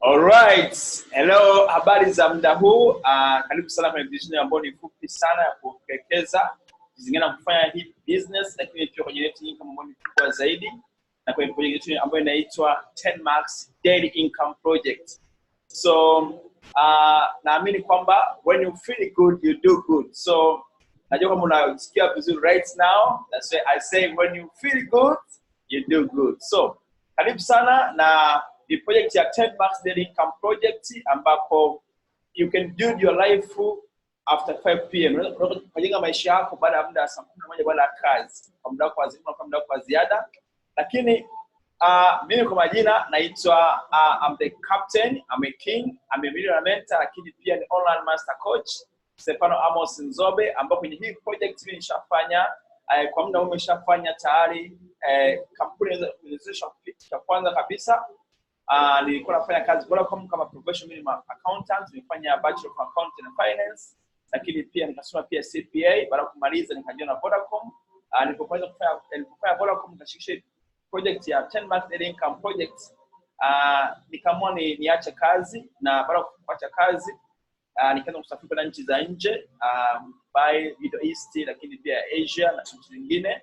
Alright, hello, habari za muda huu. Karibu sana kwenye vision ambayo ni fupi sana ya kuwekeza zingine na kufanya hii business, lakini pia kwenye net income ambayo ni kubwa zaidi, na kwenye project yetu ambayo inaitwa 10 Max Daily Income Project. So naamini kwamba when you feel good you do good. So najua kama unasikia vizuri right now, that's why I say when you feel good you do good. So karibu sana na the project ya 10 Max Daily Income Project, ambapo you can build your life after 5 p.m. Unaweza kujenga maisha yako baada ya muda saa 11 baada ya kazi, kwa muda wako lazima, kwa muda wako ziada. Lakini mimi kwa majina naitwa I'm the captain, I'm a king, I'm a millionaire mentor, lakini pia ni online master coach Stefano Amos Nzobe, ambapo kwenye hii project mimi nishafanya kwa muda umeshafanya tayari kampuni ya kwanza kabisa. Nilikuwa nafanya kazi Vodacom kama professional accountant, nilifanya Bachelor of Accounting and Finance, lakini pia nikasoma pia CPA. Baada ya kumaliza nikajiona na Vodacom. Nilipofanya Vodacom nikashiriki project ya 10 Max Daily Income Project. Nikaamua niache kazi, na baada ya kuacha kazi nikaanza kusafiri kwenda nchi za nje, Dubai, Middle East, lakini pia Asia na nchi nyingine.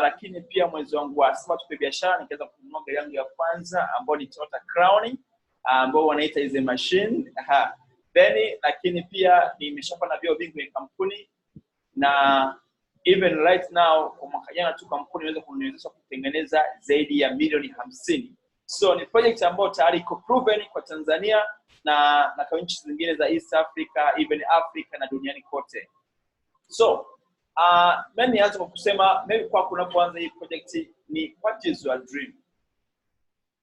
Lakini pia mwezi wangu wa 7 tupe biashara, nikaanza kununua gari yangu ya kwanza ambayo ni Toyota Crown, ambao wanaita is a machine. Then lakini pia nimeshapanda vyeo vingi kwenye kampuni, na even right now kwa mwaka jana tu kampuni inaweza kuniwezesha kutengeneza zaidi ya milioni 50. So ni project ambayo tayari iko proven kwa Tanzania na kwa nchi zingine za East Africa, even Africa na duniani kote. So mimi nianze kwa kusema maybe kwa kunapoanza hii project ni what is your dream?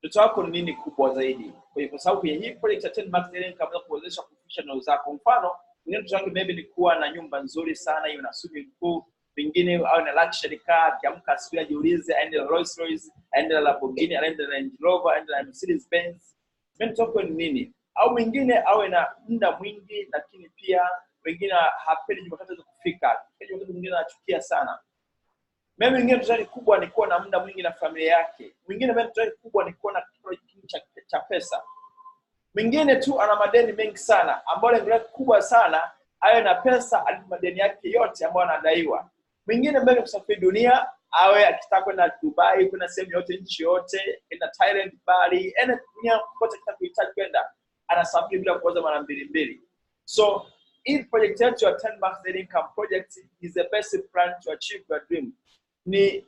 Ndoto yako ni nini kubwa zaidi? Kwa sababu kwenye hii project ya 10 Max Daily Income inaweza kuwezesha kufikisha ndoto zako. Mfano, ndoto yako maybe ni kuwa na nyumba nzuri sana, hiyo na swimming pool, pengine au na luxury car, kiamka asubuhi ajiulize aende Rolls Royce, aende Lamborghini, aende Range Rover, aende Mercedes Benz. Ndoto yako ni nini? Au mwingine awe na muda mwingi, lakini pia wengine hapendi Jumatatu kufika. Wengine mwingine anachukia sana. Mimi mwingine mtani kubwa ni kuwa na muda mwingi na familia yake. Mwingine mimi mtani kubwa ni kuwa na kitu cha pesa. Mwingine tu ana madeni mengi sana, ambapo lengo lake kubwa sana awe na pesa alipe madeni yake yote ambayo anadaiwa. Mwingine mbele kusafiri dunia, awe akitaka kwenda Dubai, kwenda sehemu yote, nchi yote, kwenda Thailand, Bali, dunia kote kitakachohitaji kwenda, anasafiri bila kuoza mara mbili. So hii project yetu ya 10 Max Daily Income Project is the best plan to achieve your dream.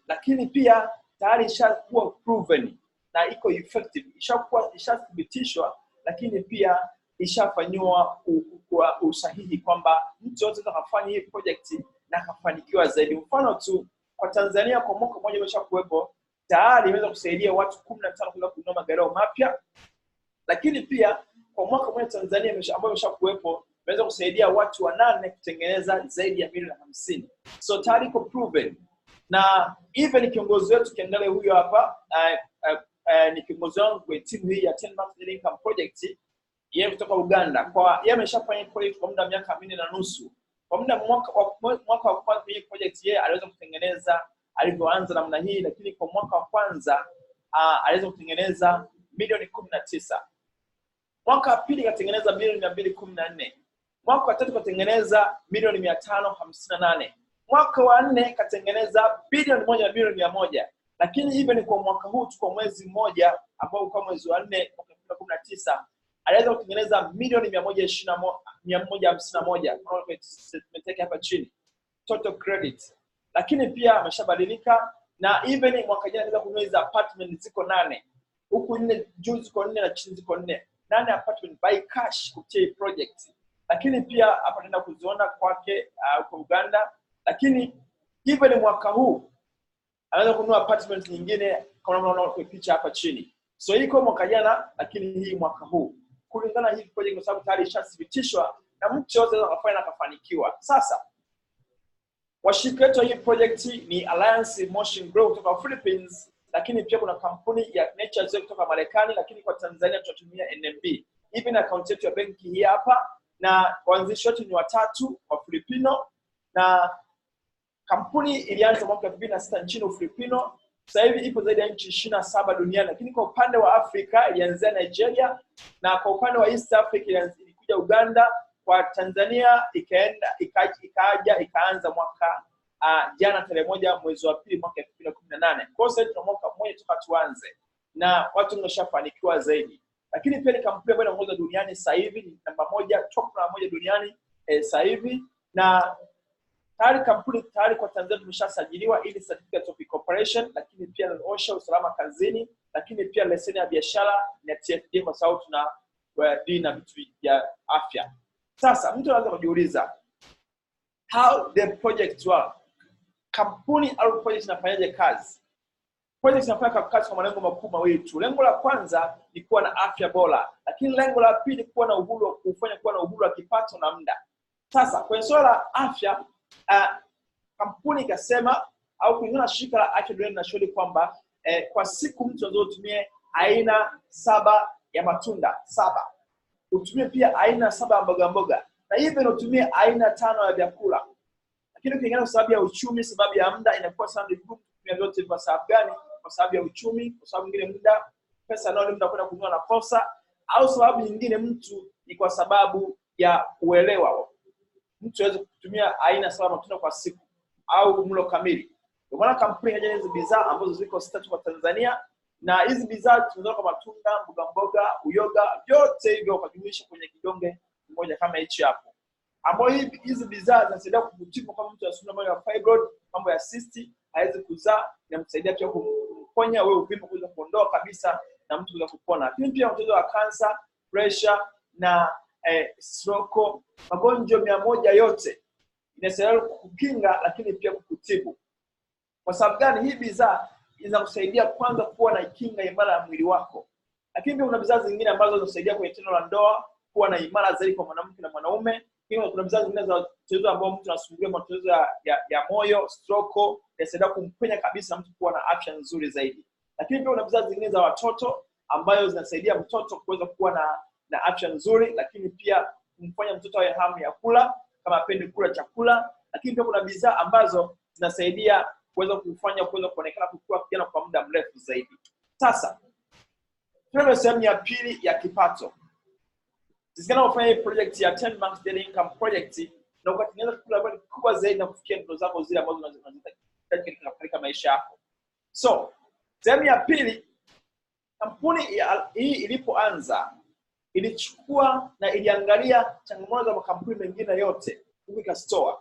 Lakini pia tayari ishakuwa proven na iko effective, ishathibitishwa, lakini pia ishafanywa kwa usahihi kwamba mtu yote atakafanya hii project na kafanikiwa zaidi. Mfano tu kwa Tanzania kwa mwaka mmoja imeshakuwepo tayari imeweza kusaidia watu 15 kwenda kununua magari mapya, lakini pia kwa mwaka mmoja Tanzania ambayo imeshakuwepo imeweza kusaidia watu 8 kutengeneza zaidi ya milioni 50. So tayari iko proven. Na even kiongozi wetu kiangalia huyo hapa, ni kiongozi wangu kwa timu hii ya 10 Max Daily Income Project, yeye kutoka Uganda. Kwa yeye ameshafanya project kwa muda miaka 4 na nusu. Kwa muda mwaka wa kwanza hii project yeye aliweza kutengeneza alivyoanza namna hii, lakini kwa mwaka wa kwanza aliweza kutengeneza milioni 19. Mwaka wa pili katengeneza milioni 214. Mwaka wa tatu katengeneza milioni 558. Mwaka wa 4 katengeneza bilioni 1 na milioni 100. Lakini even kwa mwaka huu tu kwa mwezi mmoja ambao kwa mwezi wa 4 mwaka 2019 aliweza kutengeneza milioni 151. Kwa tumeteka hapa chini total credit. Lakini pia ameshabadilika, na even mwaka jana aliweza kununua apartment ziko 8. Huku 4 juu ziko 4 na chini ziko 4. 8 apartment by cash kupitia project. Lakini pia hapa tunaenda kuziona kwake huko Uganda. Lakini even mwaka huu anaweza kununua apartment nyingine kama unaona kwa picha hapa chini. So hii kwa mwaka jana, lakini hii mwaka huu kulingana hii project kwa sababu tayari ishathibitishwa na mtu yote anaweza kufanya na kufanikiwa. Sasa washirika wetu hii project ni Alliance Motion Grow kutoka Philippines, lakini pia kuna kampuni ya Nature Zone kutoka Marekani, lakini kwa Tanzania tunatumia NMB. Even account yetu ya benki hii hapa, na waanzilishi wetu ni 3 wa Filipino, na kampuni ilianza mwaka 2006 nchini Ufilipino. Sasa hivi ipo zaidi ya nchi 27 duniani, lakini kwa upande wa Afrika ilianzia Nigeria, na kwa upande wa East Africa ilikuja Uganda, kwa Tanzania ikaanza mwaka jana tarehe 1 mwezi wa pili mwaka 2018. Kwa hiyo sasa mwaka mmoja toka tuanze na watu wameshafanikiwa zaidi. Lakini pia ni kampuni ambayo inaongoza duniani sasa hivi, ni namba 1, top namba 1 duniani sasa hivi, na kampuni kwa Tanzania tumeshasajiliwa ili certificate of incorporation, lakini pia OSHA usalama kazini, lakini pia leseni ya biashara na TFDA kwa sababu tuna deal na vitu vya afya. Sasa mtu anaweza kujiuliza how the project work. Kampuni au project inafanyaje kazi? Project inafanya kazi kwa malengo makuu mawili tu. Lengo la kwanza ni kuwa na afya bora, lakini lengo la pili kuwa na uhuru, kufanya kuwa na uhuru wa kipato na muda. Sasa kwenye swala la afya, kampuni ikasema au kulingana na shirika la afya duniani linashauri kwamba kwa siku mtu azotumie aina 7 ya matunda 7. Utumie pia aina 7 ya mboga mboga, na hivyo unatumia aina 5 ya vyakula. Lakini ukingana sababu ya uchumi, sababu ya muda, inakuwa sana vigumu kutumia vyote. Kwa sababu gani? Kwa sababu ya uchumi, kwa sababu nyingine muda, pesa nao muda kwenda kununua na kosa, au sababu nyingine mtu ni kwa sababu ya uelewa. Mtu aweze kutumia aina 7 matunda kwa siku au mlo kamili. Kwa maana kampuni haja hizo bidhaa ambazo ziko 6 kwa Tanzania, na hizi bidhaa tunatoa kwa matunda, mboga mboga, uyoga, vyote hivyo kujumuisha kwenye kidonge kimoja kama hichi hapo. Ambapo hizi bidhaa zinasaidia kutibu kama mtu anasumbuliwa mambo ya fibroid, mambo ya cyst, hawezi kuzaa, inamsaidia pia kuponya wewe uvimbe kuweza kuondoa kabisa na mtu kuweza kupona. Lakini pia mtoto wa cancer, pressure na stroke, magonjwa 100 yote inasaidia kukinga, lakini pia kukutibu. Kwa sababu gani? Hii bidhaa inakusaidia kwanza kuwa na kinga imara ya mwili wako. Lakini pia kuna bidhaa zingine ambazo zinasaidia kwenye tendo la ndoa kuwa na imara zaidi kwa mwanamke na mwanaume. Kuna bidhaa zingine za tatizo ambao mtu anasumbuliwa matatizo ya moyo, stroke, inasaidia kumponya kabisa mtu kuwa na afya nzuri zaidi. Lakini pia kuna bidhaa zingine za watoto ambayo zinasaidia mtoto kuweza kuwa na afya nzuri, lakini pia kumfanya mtoto awe hamu ya kula kama apende kula chakula. Lakini pia kuna bidhaa ambazo zinasaidia kuweza kufanya kuweza kuonekana kukua kijana kwa muda mrefu zaidi. Sasa tunaenda sehemu ya pili ya kipato. Sisi kufanya hii project ya 10 months daily income project, na ukatengeneza kitu ambacho kubwa zaidi na kufikia ndoto zako zile ambazo unazitaka katika maisha yako. So, sehemu ya pili, kampuni hii ilipoanza ilichukua na iliangalia changamoto za makampuni mengine yote kuweka store.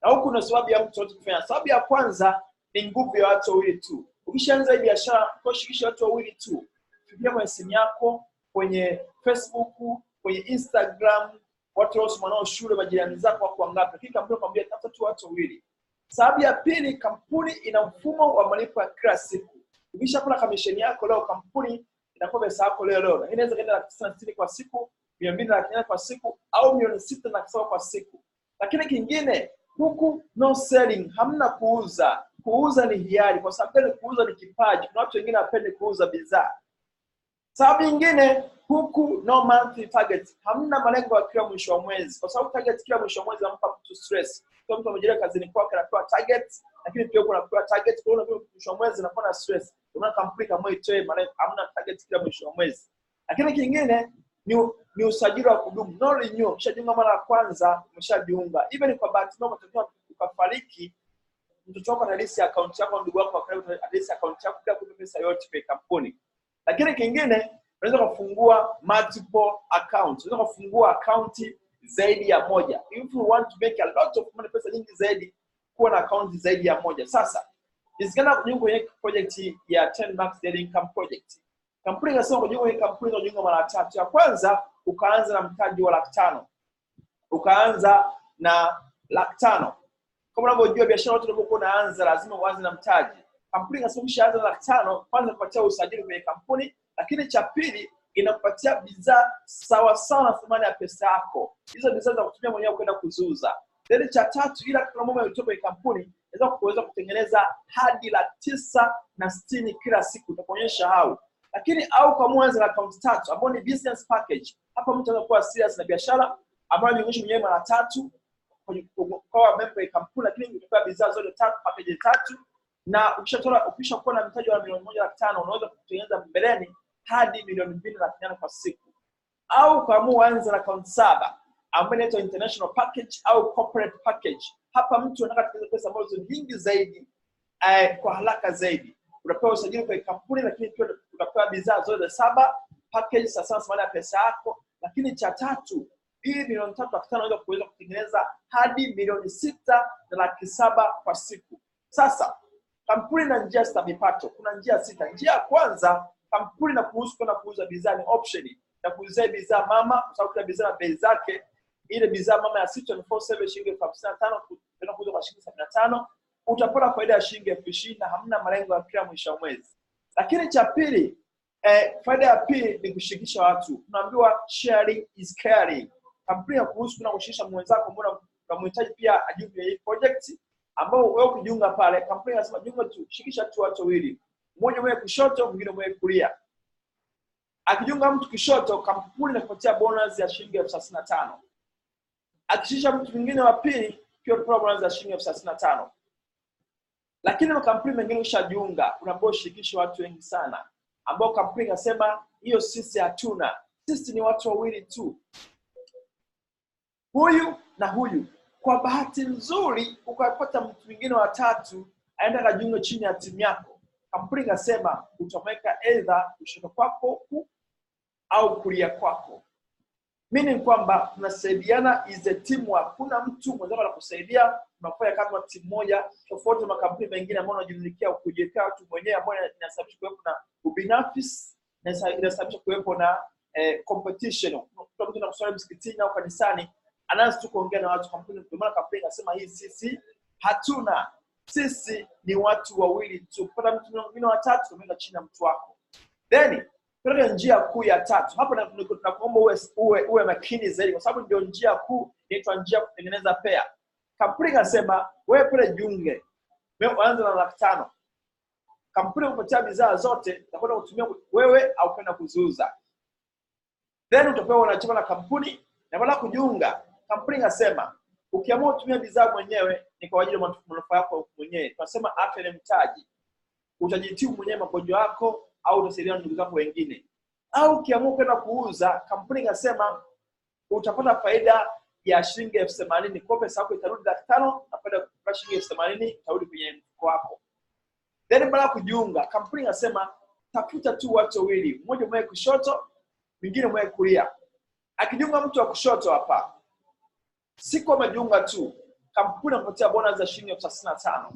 Na huku na sababu ya mtu kufanya. Sababu ya kwanza ni nguvu ya watu wawili tu. Ukishaanza hii biashara, kushirikisha watu wawili tu. Fikiria kwenye simu yako, kwenye Facebook, kwenye Instagram, watu wote wanao shule, majirani zako wako wangapi? Lakini kampuni kwambia tafuta tu watu wawili. Sababu ya pili, kampuni ina mfumo wa malipo ya kila siku. Ukishapata commission yako leo, kampuni inakupa pesa yako leo. Na inaweza kwenda 60 kwa siku, 200 kwa siku, au 600 kwa siku. Lakini kingine, huku no selling, hamna kuuza. Kuuza ni hiari, kwa sababu kuuza ni kipaji. Kuna watu wengine wapende kuuza bidhaa. Sababu nyingine, huku no monthly target, hamna malengo ya kila mwisho wa mwezi. Kwa sababu target kila mwisho wa mwezi inampa mtu stress. Kwa mtu amejiweka kazini kwake anapewa target, lakini pia kuna kupewa target kwa hiyo mwisho wa mwezi anakuwa na stress. Kuna kampuni kama itoe malengo, hamna target kila mwisho wa mwezi. Lakini kingine ni usajili wa kudumu, no renew. Ukishajiunga mara ya kwanza umeshajiunga. Even kwa bahati mbaya mtoto ukafariki, mtoto wako analisi account yako, ndugu wako analisi account yako bila kulipa pesa yote kwa kampuni. Lakini kingine, unaweza kufungua multiple accounts. Unaweza kufungua account zaidi ya moja. If you want to make a lot of money, pesa nyingi zaidi, kuwa na account zaidi ya moja. Sasa, isikana kujiunga kwenye project ya 10 months daily income project. Kampuni inasema kujiunga kwenye kampuni unajiunga mara 3. Ya kwanza, ukaanza na mtaji wa 500,000. Ukaanza na 500,000. Kama unavyojua biashara yote unapokuwa unaanza lazima uanze na mtaji. Kampuni inasema ukishaanza na 500,000, kwanza kupatia usajili kwenye kampuni, lakini cha pili inakupatia bidhaa sawa sawa na thamani ya pesa yako. Hizo bidhaa za kutumia mwenyewe kwenda kuziuza. Then cha tatu, ila kama mama yutoka kwenye kampuni, inaweza kutengeneza hadi 960 kila siku, utakuonyesha how. Lakini au kwa mwanzo na account 3 ambapo ni business package. Hapa mtu anakuwa serious na biashara, ambayo anaonyesha mwenyewe mara 3 kwa member ya kampuni, lakini utapewa bidhaa zote 3, package 3. Na ukishakuwa na mtaji wa milioni 1.5 unaweza kutengeneza mbeleni hadi milioni 2.5 kwa siku. Au kama uanze na account 7 ambayo inaitwa international package au corporate package. Hapa mtu anataka kutengeneza pesa ambazo nyingi zaidi kwa haraka zaidi. Unapewa usajili kwa kampuni, lakini pia unapewa bidhaa zote 7 package sasa maana ya pesa yako. Lakini cha tatu, hii milioni 3.5 unaweza kutengeneza hadi milioni 6.7 kwa siku. Sasa kampuni na njia za vipato, kuna njia 6. Njia ya kwanza, kampuni na kuuza bidhaa ni option. Na kuuzia bidhaa mama, kwa sababu kila bidhaa bei zake. Ile bidhaa mama ya 647 shilingi 55 kuuza kwa shilingi 75, utapata faida ya shilingi 20,000 na hamna malengo ya kila mwisho wa mwezi. Lakini cha pili, faida ya pili ni kushirikisha watu. Tunaambiwa sharing is caring. Kampuni ya kushirikisha mwenzako mbona unamhitaji pia ajiunge hii project ambao wewe ukijiunga pale, kampuni inasema jiunga tu, shirikisha tu watu wawili. Mmoja mwe kushoto, mwingine mwe kulia. Akijiunga mtu kushoto, kampuni inakupatia bonus ya shilingi 35,000. Akishirikisha mtu mwingine wa pili, pia utapata bonus ya shilingi 35,000. Lakini makampuni mengine ushajiunga, unaambiwa shirikishe watu wengi sana. Ambao kampuni inasema hiyo sisi hatuna. Sisi ni watu wawili tu. Huyu na huyu. Kwa bahati nzuri ukapata mtu mwingine wa tatu aenda kajiunga chini ya timu yako. Kampuni inasema utamweka either kushoto kwako au kulia kwako. Meaning kwamba tunasaidiana is a teamwork. Kuna mtu mwenzako anakusaidia, unafanya kama timu moja, tofauti na makampuni mengine ambayo yanajilikia kujiwekea watu mwenyewe ambao inasababisha kuwepo na ubinafsi na inasababisha kuwepo na competition. Kwa mtu anakusaidia msikitini au kanisani, anaanza tu kuongea na watu. Kampuni ndio maana kampuni inasema hii sisi hatuna. Sisi ni watu wawili tu. Kupata mtu mwingine wa tatu tumeka chini ya mtu wako. Then kwa njia kuu ya tatu, hapa tunakuomba uwe makini zaidi kwa sababu ndio njia kuu inaitwa njia kutengeneza pair. Kampuni inasema wewe pale jiunge. Wewe uanze na 500,000. Kampuni inakupatia bidhaa zote utakwenda kutumia wewe au kwenda kuziuza. Then utapewa wanachama na kampuni na baada ya kujiunga, kampuni inasema ukiamua kutumia bidhaa mwenyewe ni kwa ajili ya manufaa yako mwenyewe. Tunasema afya ni mtaji. Utajitibu mwenyewe magonjwa yako au utasaidia ndugu zako wengine. Au ukiamua kwenda kuuza, kampuni inasema utapata faida ya shilingi 80,000 kwa pesa yako itarudi 500 na faida ya shilingi 80,000 itarudi kwenye mfuko wako. Then baada ya kujiunga, kampuni inasema tafuta tu watu wawili, mmoja mwe kushoto, mwingine mwe kulia. Akijiunga mtu wa kushoto hapa, siku amejiunga tu, kampuni inampatia bonus ya shilingi 35,000.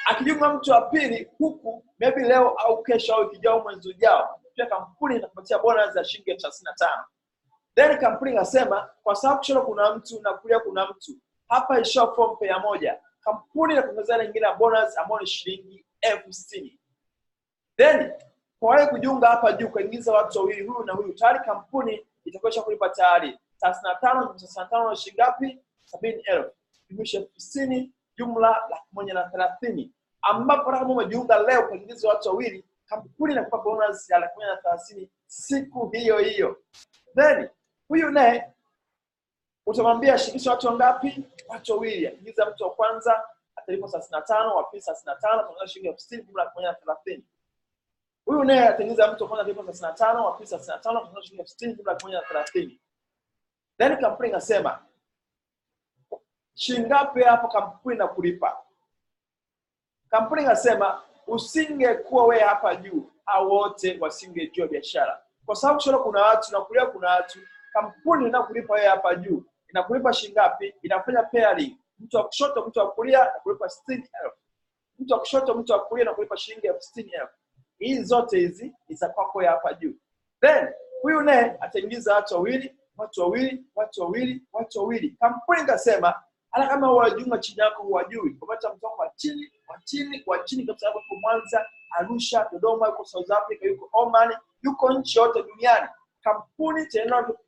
Akijiunga mtu wa pili huku, maybe leo au kesho au kijao mwezi ujao, pia kampuni inakupatia bonus ya shilingi 35,000. Then kampuni inasema kwa sababu kushoto kuna mtu na kulia kuna mtu, hapa isha form pair moja. Kampuni inakuongezea nyingine ya bonus ambayo ni shilingi 60,000. Then kwa wewe kujiunga hapa juu kuingiza watu wawili huyu na huyu, tayari kampuni itakuwa kulipa tayari 35,000 na shilingi ngapi? 70,000. Jumlisha 50,000 jumla 130,000. Ambapo kama umejiunga leo kuingiza watu wawili, kampuni inakupa bonus ya 130,000 siku hiyo hiyo. Then huyu naye utamwambia shirikisha watu wangapi? Watu wawili. Akiingiza mtu wa kwanza atalipa 35,000, wa pili 35,000, ataongeza shilingi 60,000 jumla 130,000. Huyu naye ataingiza mtu wa kwanza atalipa 35,000, wa pili 35,000, ataongeza shilingi 60,000 jumla 130,000. Then kampuni inasema shilingi ngapi hapo kampuni na kulipa? Kampuni inasema usingekuwa wewe hapa juu au wote wasingejua biashara. Kwa sababu shule kuna watu na kulia kuna watu, kampuni inakulipa wewe hapa juu. Inakulipa shilingi ngapi? Inafanya pairing. Mtu wa kushoto, mtu wa kulia anakulipa 60,000. Mtu wa kushoto, mtu wa kulia anakulipa shilingi 60,000. Hizi zote hizi ni za kwako hapa juu. Then huyu naye ataingiza watu wawili, watu wawili, watu wawili, watu wawili. Kampuni inasema hata kama wajiunga chini yako huwajui, kupata mtu wa chini kabisa hapo kwa Mwanza, Arusha, Dodoma, yuko South Africa, yuko Oman, yuko nchi yote duniani, kampuni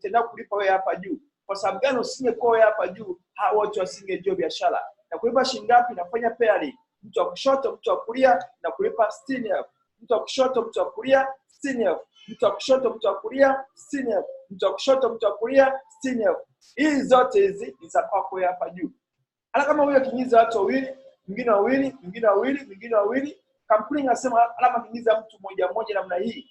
tena kulipa wewe hapa juu. Kwa sababu gani usingekuwa wewe hapa juu, hao wote wasingejua biashara. Na kulipa shilingi ngapi? Inafanya pairing. Mtu wa kushoto, mtu wa kulia na kulipa 60,000. Mtu wa kushoto, mtu wa kulia 60,000. Mtu wa kushoto, mtu wa kulia 60,000. Mtu wa kushoto, mtu wa kulia 60,000. Hizi zote hizi ni za kwako hapa juu. Hata kama huyo kinyiza watu wawili, mwingine wawili, mwingine wawili, mwingine wawili. Kampuni inasema alama kiingiza mtu mmoja mmoja namna hii.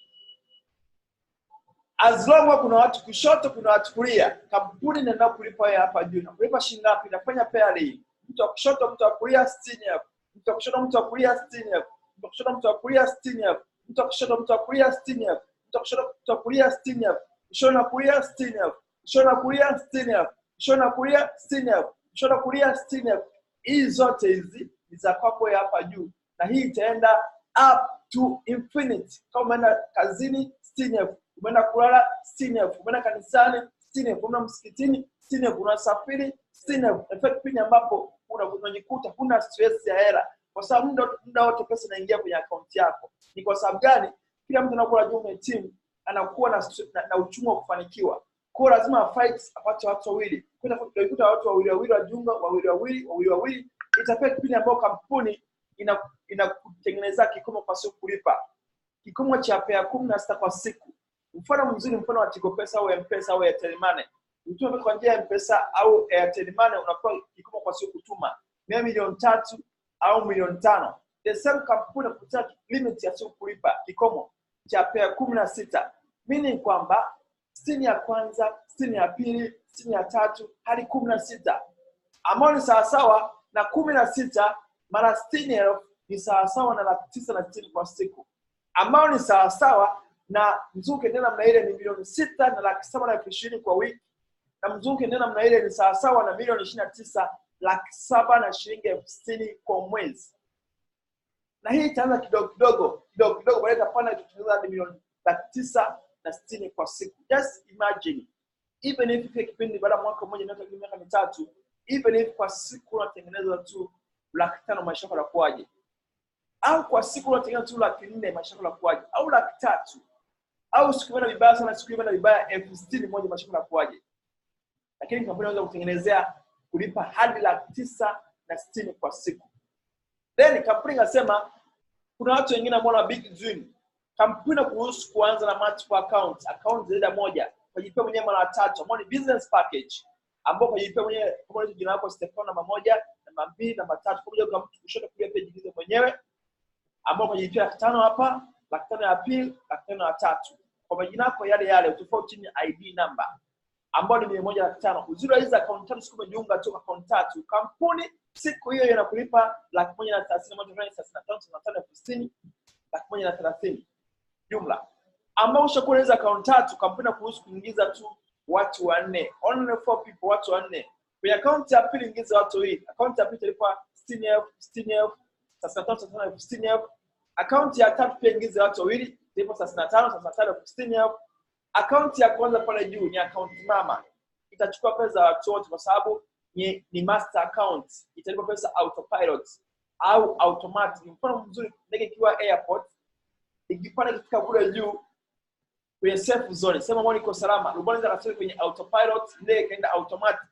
As long as kuna watu kushoto, kuna watu kulia, kampuni inaenda kulipa hapa juu. Na kulipa shilingi ngapi? Inafanya payroll. Mtu wa kushoto, mtu wa kulia 60,000. Mtu wa kushoto, mtu wa kulia 60,000. Mtu wa kushoto, mtu wa kulia 60,000. Mtu wa kushoto, mtu wa kulia 60,000. Mtu wa kushoto, mtu wa kulia 60,000. Shona kulia 60,000. Shona kulia 60,000. Shona kulia 60,000. Shona kulia 60,000. Hizi zote hizi ni za kwako hapa juu. Na hii itaenda up to infinity. Kama umeenda kazini 60,000, umeenda kulala 60,000, umeenda kanisani 60,000, umeenda msikitini 60,000, unasafiri 60,000. Effect pini ambapo unajikuta huna stress ya hela. Kwa sababu muda wote pesa inaingia kwenye account yako. Ni kwa sababu gani? Kila mtu anakuwa juu team anakuwa na uchumi wa kufanikiwa. Kwa lazima fight apate watu wawili. Kuta watu wawili wajunga, wawili itafect pini ambapo kampuni inakutengeneza kikomo kwa siku kulipa. Kikomo cha pea 16 kwa siku. Mfano mzuri, mfano wa Tigo Pesa au M-Pesa au Airtel Money. Utuma kwa njia ya M-Pesa au Airtel Money unakuwa kikomo kwa siku kutuma 1,300,000 au 500,000. The same kampuni kutoa limit ya siku kulipa kikomo cha pea 16. Meaning kwamba 60 ya kwanza, 60 ya pili, 60 ya tatu hadi 16. Ambao ni sawa na 16 mara 60,000 ni sawa na 960 kwa siku. Ambao ni sawa na mzunguko ndio namna ile ni milioni 6 na 720 kwa wiki. Na mzunguko ndio namna ile ni sawa na milioni 29 700 na shilingi 60 kwa mwezi. Na hii itaanza kidogo baada ya kupanda kutengeneza hadi milioni 960 kwa siku. Just imagine, even if kipindi baada mwaka mmoja na miaka mitatu, even if kwa siku unatengeneza tu 500,000, maisha yako yanakuaje? Au kwa siku unatengeneza tu 400,000, maisha yako yanakuaje? Au 300,000? Au siku moja vibaya sana, siku moja vibaya 60,000, maisha yako yanakuaje? Lakini kampuni inaweza kutengenezea kulipa hadi 960 kwa siku. Then kampuni inasema kuna watu wengine ambao wana big dream. Kampuni kuhusu kuanza na multiple account zaidi ya moja, kujipea mwenyewe mara 3, ambao ni business package, ambao kujipea mwenyewe kama jina lako Stefano namba 1, namba 2, namba 3, kuja kwa mtu kushoto kuja page hizo mwenyewe, ambao kujipea 5 hapa, 5 ya pili, 5 ya tatu. Kwa majina yako yale utofauti ni ID number, ambao ni 105. Uzuri hizi account 3 siku umejiunga tu account 3, kampuni siku hiyo inakulipa 130,000, 130,000 jumla. Ambao ushakuwa hizo account 3, kampuni kuhusu kuingiza tu watu 4, only 4 people, watu 4. Kwenye account ya pili ingiza watu 2. Account ya pili ilipa 60,000, 60,000. Account ya tatu pia ingiza watu 2, ilipa 65,000. Account ya kwanza pale juu ni account mama. Itachukua pesa za watu wote kwa sababu ni master account. Italipa pesa autopilot au automatic. Mfano mzuri, ndege ikiwa airport, ikipanda kifika kule juu kwenye safe zone, sema mbona iko salama, rubani za kasiri kwenye autopilot, ndege ikaenda automatic.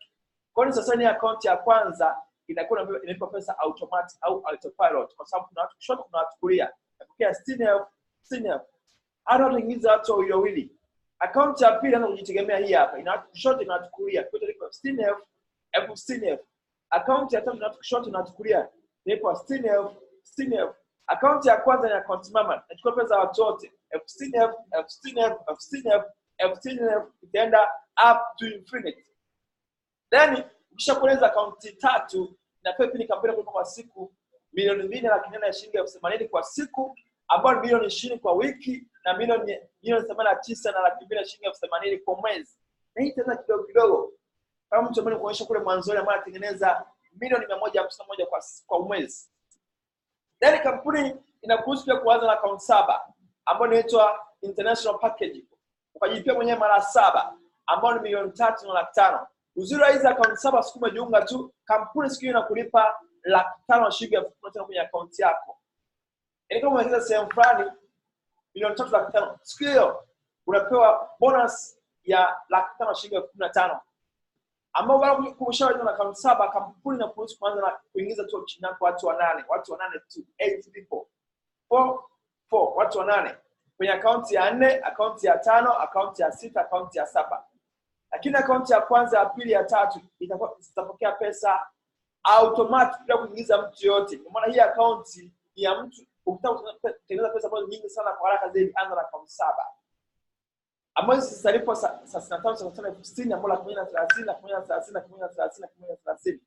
Kwa nini sasa ni account ya kwanza inakuwa inalipa pesa automatic au autopilot? Kwa sababu kuna watu kushoto, kuna watu kulia. Napokea 60,000. Hata unaingiza watu wawili. Account ya pili anaanza kujitegemea hii hapa. Ina watu kushoto na watu kulia. Kwa hiyo 60,000. Account ya tatu ina watu kushoto na watu kulia. Ndipo 60,000. Account ya kwanza ni account mama. Nachukua pesa watu wote. 60,000 itaenda up to infinity. Then ukishakueleza account 3 na pepe ni kampuni kwa siku milioni 2,400,000 ya shilingi 80,000 kwa siku, ambao milioni 20 kwa wiki na milioni 89 na 200,000 ya shilingi 80,000 kwa mwezi. Na hii tena kidogo. Kama mtu ambaye kuonyesha kule mwanzo ambaye anatengeneza milioni 151 kwa mwezi. Then kampuni inakuruhusu pia kuanza na account 7 ambayo inaitwa international package. Ukajipia mwenyewe mara 7 ambao ni milioni 3,500,000. Uzuri wa hizo account 7 siku umejiunga tu, kampuni siku inakulipa 500,000 shilingi 1000 kwenye account yako. Yaani kama unaweza sehemu fulani milioni 3,500,000, siku hiyo unapewa bonus ya 500,000 shilingi 15,000. Ambao baada ya kumshauri na account 7, kampuni inakuruhusu kuanza na kuingiza tu chini yako watu 8 tu, 8 people. 4 watu 8 kwenye account ya 4, account ya 5, account ya 6, account ya 7. Lakini account ya kwanza, ya pili, ya tatu itapokea pesa automatic bila kuingiza mtu yote. Kwa maana hii account ni ya mtu. Ukitaka kutengeneza pesa ambazo nyingi sana kwa haraka zaidi, anza na account 7 ambazo zitalipwa saa 65,60 ambapo 1030.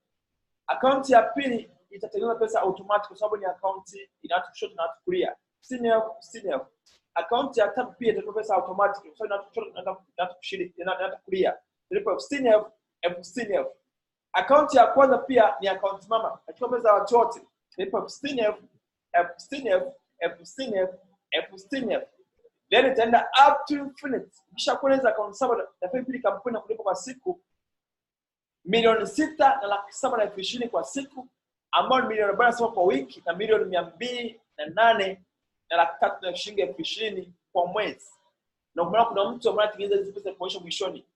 Account ya pili itatengeneza pesa automatic kwa sababu ni account inatu short na kulia 60,000. Account ya tatu pia itatengeneza pesa automatic kwa sababu inatu short na kulia ilipo 60,000. Account ya kwanza pia ni account mama, achukua pesa watu wote ilipo 60,000. Then itaenda up to infinite. Kisha kueleza account 7 na pili kampuni kulipa kwa siku $6,720,000 kwa siku, ambao ni $1,047,000 kwa wiki na $208,320,000 kwa mwezi. Na kuna mtu ambaye anatengeneza hizo pesa kwa mwishoni.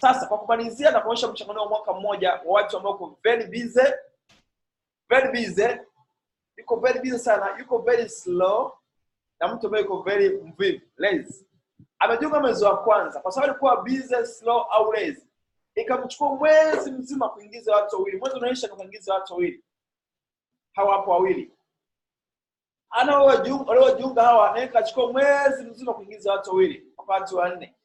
Sasa kwa kumalizia na kuonyesha mchanganuo wa mwaka mmoja wa watu ambao wako very busy, yuko very busy sana, yuko very slow, na mtu ambaye yuko very mvivu, lazy. Amejiunga mwezi wa kwanza kwa sababu alikuwa busy, slow au lazy. Ikamchukua mwezi mzima kuingiza watu wawili. Mwezi unaisha kuingiza watu wawili. Hawa hapo wawili. Waliojiunga hawa na ikachukua mwezi mzima kuingiza watu wawili, watu wanne.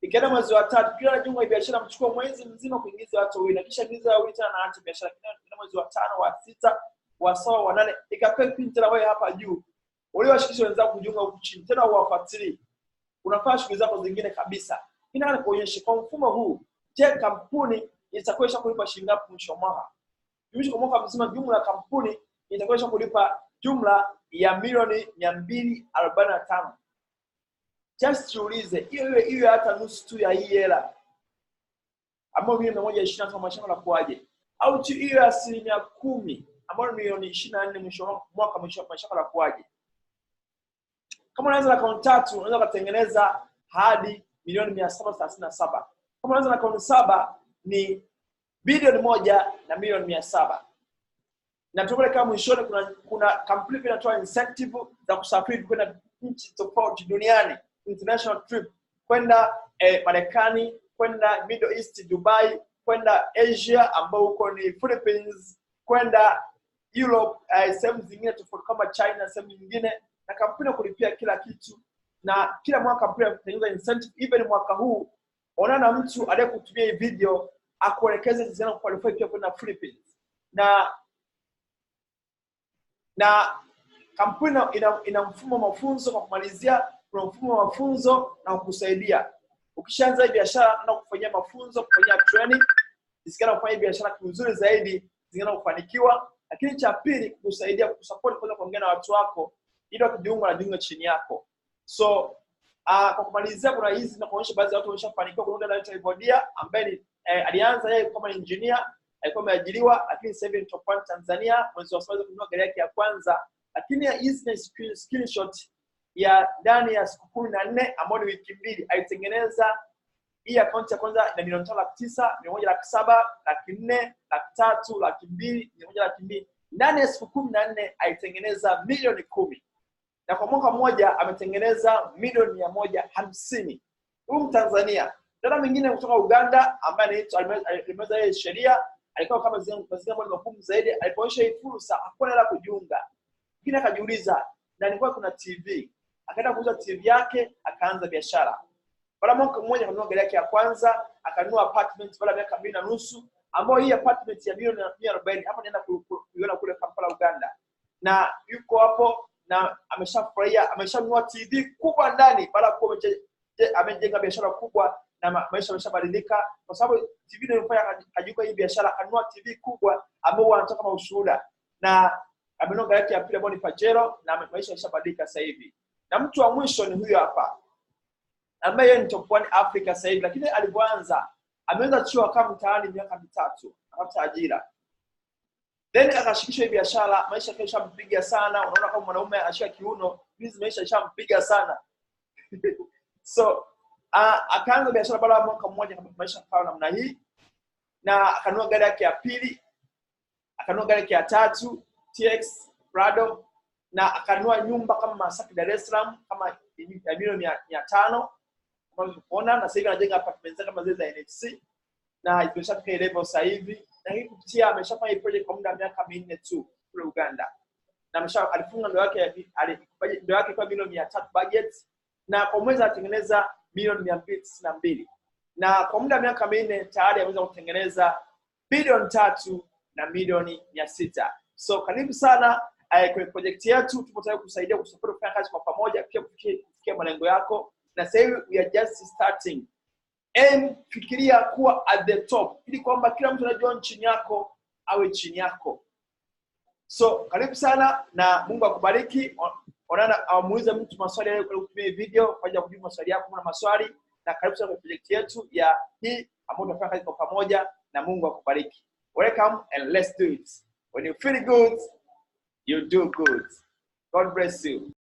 Ikaenda mwezi wa 3, kila anajiunga biashara mchukua mwezi mzima kuingiza watu wawili. Na kisha ingiza wawili tena na anza biashara. Kila mwezi wa 5, wa 6, wa 7, wa 8 ikapewa pin wewe hapa juu. Waliowashikisha wenzao kujiunga huku chini. Tena uwafuatilie. Unafanya shughuli zako zingine kabisa. Ina kuonyesha kwa mfumo huu, je, kampuni itakuwa kulipa shilingi ngapi mwisho wa mwaka? Mwisho wa mwaka mzima jumla ya kampuni itakuwa kulipa jumla ya $245,000. Just jiulize, hiyo hata nusu tu ya hii hela ambayo $120,000 mashamba la kuaje? Au tu hiyo 10% ambayo $24,000 mwisho wa mwaka mashamba la kuaje? Kama unaanza na account 3 unaweza kutengeneza hadi $1,737,000. Kama unaanza na account 7 ni bilioni 1 na $1,700,000. Na tumeona kama mwishoni kuna kampuni inatoa incentive za kusafiri kwenda nchi tofauti duniani, international trip, kwenda Marekani, kwenda Middle East, Dubai, kwenda Asia ambao huko ni Philippines, kwenda Europe, sehemu zingine tofauti kama China, sehemu nyingine, na kampuni kulipia kila kitu. Na kila mwaka kampuni inatengeneza incentive. Even mwaka huu onana mtu aliyekutumia hii video akuelekeze jinsi ya qualify pia kwenda Philippines. Na kampuni ina mfumo wa mafunzo. Kwa kumalizia, kuna mfumo wa mafunzo na kukusaidia. Ukishaanza biashara na kufanyia mafunzo, kufanyia training, isikana kufanya biashara vizuri zaidi, zingine kufanikiwa. Lakini cha pili, kukusaidia, kusupport, kwanza kuongea na watu wako ili wakijiunga chini yako. So kwa kumalizia, kuna hizi na kuonyesha baadhi ya watu wameshafanikiwa. Kuna dada anaitwa Ivodia ambaye alianza yeye kama engineer, alikuwa ameajiriwa, lakini sasa hivi ni top 1 Tanzania. Mwezi wa kwanza kununua gari yake ya kwanza, lakini hizi ni screenshot ya ndani ya siku 14 ambayo ni wiki 2. Alitengeneza hii account ya kwanza ina $5,900,000, $1,700,000, $400,000, $300,000, $200,000, $1,200,000. Ndani ya siku 14 alitengeneza $10,000,000. Na kwa mwaka mmoja ametengeneza $150,000. Huyu Mtanzania. Dada mwingine kutoka Uganda ambaye alimaliza yeye sheria, alikuwa kama mazingira magumu zaidi. Alipoonyesha hii fursa hakuna hela kujiunga. Lakini akajiuliza, na nilikuwa kuna TV. Akaenda kuuza TV yake, akaanza biashara. Baada mwaka mmoja akanunua gari yake ya kwanza, akanunua apartment baada ya miaka 2 na nusu, ambayo hii apartment ya $140,000 hapa naenda kuiona kule Kampala, Uganda. Na yuko hapo na ameshafurahia, ameshanunua TV kubwa ndani baada ya kuwa amejenga biashara kubwa na maisha yameshabadilika kwa sababu TV ndio ilifanya kajuka hii biashara. Anunua TV kubwa ambayo anataka kama ushuhuda, na amenunua gari yake ya pili ambayo ni Pajero, na maisha yameshabadilika sasa hivi. Na mtu wa mwisho ni huyo hapa ambaye ni top 1 Africa sasa hivi, lakini alipoanza ameanza chuo kama mtaani miaka 3 akapata ajira. Then akashikisha hii biashara, maisha yake yamempiga sana. Unaona kama mwanaume anashika kiuno, hizi maisha yamempiga sana. So akaanza biashara baada ya mwaka mmoja kama maisha kawa namna hii, na akanunua gari yake ya pili, akanunua gari yake ya 3 TX Prado, na akanunua nyumba kama Masaki, Dar es Salaam kama $500,000 kama unaona. Na sasa hivi anajenga apartments kama zile za NFC. na imeshafika level sasa hivi, na hii kupitia ameshafanya project kwa muda wa miaka 4 tu kule Uganda, na alifunga ndoa yake kwa milioni 300 budget, na kwa mwezi anatengeneza milioni 292, na kwa muda wa miaka 4 tayari ameweza kutengeneza bilioni 3 na milioni 600. So karibu sana kwenye project yetu. Tupo tayari kusaidia kusupport kufanya kazi kwa pamoja, pia kufikia malengo yako. Na sasa hivi we are just starting. Fikiria kuwa at the top, ili kwamba kila mtu anajua chini yako awe chini yako. So karibu sana na Mungu akubariki. Onana amuulize mtu maswali leo kwenye video kwa ajili ya kujibu maswali yako na maswali, na karibu sana kwenye project yetu ya hii ambayo tunafanya kazi kwa pamoja, na Mungu akubariki. Welcome and let's do it. When you feel good, you do good. God bless you.